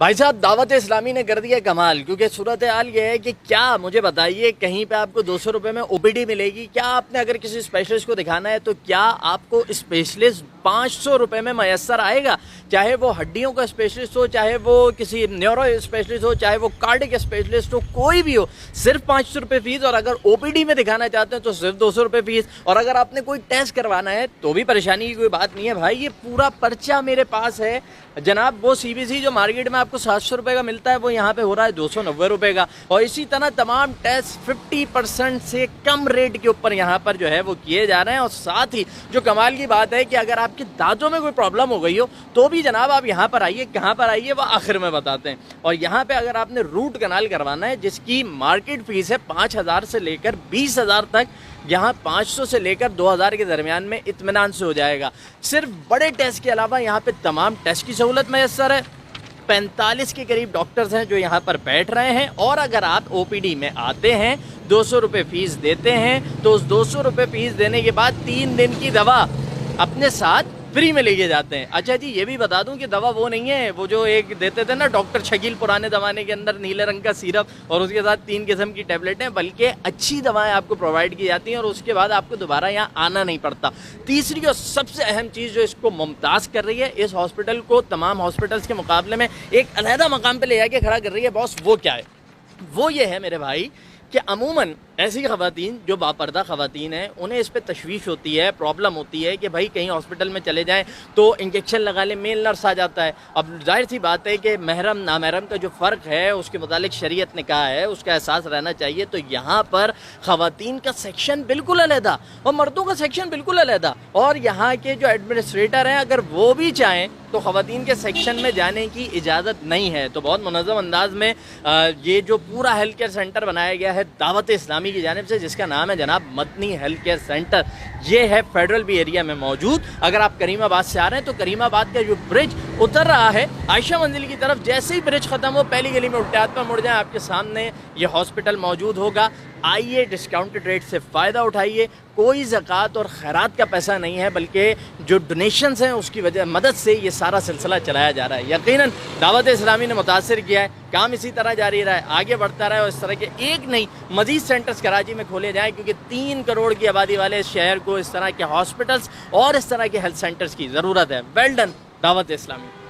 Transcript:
भाई साहब दावत इस्लामी ने कर दिया कमाल, क्योंकि सूरत हाल ये है कि क्या मुझे बताइए, कहीं पे आपको 200 रुपये में ओपीडी मिलेगी क्या? आपने अगर किसी स्पेशलिस्ट को दिखाना है तो क्या आपको स्पेशलिस्ट 500 रुपये में मैसर आएगा? चाहे वो हड्डियों का स्पेशलिस्ट हो, चाहे वो किसी न्यूरो स्पेशलिस्ट हो, चाहे वो कार्डिक स्पेशलिस्ट हो, कोई भी हो, सिर्फ 500 रुपये फीस। और अगर ओपीडी में दिखाना चाहते हैं तो सिर्फ 200 रुपये फीस। और अगर आपने कोई टेस्ट करवाना है तो भी परेशानी की कोई बात नहीं है भाई, ये पूरा पर्चा मेरे पास है जनाब। वो सीबीसी जो मार्केट में आपको 700 रुपये का मिलता है वो यहाँ पे हो रहा है 290 रुपये का। और इसी तरह तमाम टेस्ट 50% से कम रेट के ऊपर यहाँ पर जो है वो किए जा रहे हैं। और साथ ही जो कमाल की बात है कि अगर आपके दांतों में कोई प्रॉब्लम हो गई हो तो भी जनाब आप यहाँ पर आइए। कहाँ पर आइए वो आखिर में बताते हैं। और यहाँ पे अगर आपने रूट कनाल करवाना है जिसकी मार्केट फीस है 5,000 से लेकर 20,000 तक, यहाँ 500 से लेकर 2,000 के दरमियान में इत्मीनान से हो जाएगा। सिर्फ बड़े टेस्ट के अलावा यहाँ पे तमाम टेस्ट की सहूलत मैसर है। 45 के करीब डॉक्टर्स हैं जो यहाँ पर बैठ रहे हैं। और अगर आप ओपीडी में आते हैं, 200 रुपये फीस देते हैं, तो उस 200 रुपये फीस देने के बाद 3 दिन की दवा अपने साथ फ्री में लेके जाते हैं। अच्छा जी, ये भी बता दूं कि दवा वो नहीं है वो जो एक देते थे ना डॉक्टर शकील पुराने ज़माने के अंदर, नीले रंग का सिरप और उसके साथ 3 किस्म की टैबलेटें, बल्कि अच्छी दवाएं आपको प्रोवाइड की जाती हैं और उसके बाद आपको दोबारा यहाँ आना नहीं पड़ता। तीसरी और सबसे अहम चीज़ जो इसको मुमताज़ कर रही है, इस हॉस्पिटल को तमाम हॉस्पिटल्स के मुकाबले में एक अलहदा मकाम पर ले जाके खड़ा कर रही है बॉस, वो क्या है? वो ये है मेरे भाई कि अमूमन ऐसी ख़वातीन जो बापर्दा ख़वातीन हैं उन्हें इस पर तशवीश होती है, प्रॉब्लम होती है कि भाई कहीं हॉस्पिटल में चले जाएं तो इंजेक्शन लगा ले, मेल नर्स आ जाता है। अब जाहिर सी बात है कि महरम नामहरम का जो फ़र्क है उसके मुतालिक शरीयत ने कहा है, उसका एहसास रहना चाहिए। तो यहाँ पर ख़वातीन का सेक्शन बिल्कुल अलहदा और मर्दों का सेक्शन बिल्कुल अलहदा। और यहाँ के जो एडमिनिस्ट्रेटर हैं अगर वो भी चाहें तो ख़वातीन के सेक्शन में जाने की इजाज़त नहीं है। तो बहुत मुनज़्ज़म अंदाज में ये जो पूरा हेल्थ केयर सेंटर बनाया गया है दावत इस्लामी की जानिब से, जिसका नाम है जनाब मदनी हेल्थ केयर सेंटर, ये है फेडरल बी एरिया में मौजूद। अगर आप करीमाबाद से आ रहे हैं तो करीमाबाद का जो ब्रिज उतर रहा है आयशा मंजिल की तरफ, जैसे ही ब्रिज ख़त्म हो पहली गली में उल्टे हाथ पर मुड़ जाए, आपके सामने ये हॉस्पिटल मौजूद होगा। आइए, डिस्काउंटेड रेट से फ़ायदा उठाइए। कोई ज़कात और खैरात का पैसा नहीं है, बल्कि जो डोनेशंस हैं उसकी वजह मदद से ये सारा सिलसिला चलाया जा रहा है। यकीनन दावत इस्लामी ने मुतासर किया है, काम इसी तरह जारी रहा है, आगे बढ़ता रहे और इस तरह के एक नहीं मज़ीद सेंटर्स कराची में खोले जाएँ, क्योंकि 3 करोड़ की आबादी वाले इस शहर को इस तरह के हॉस्पिटल्स और इस तरह के हेल्थ सेंटर्स की ज़रूरत है। Well done Dawat Islami.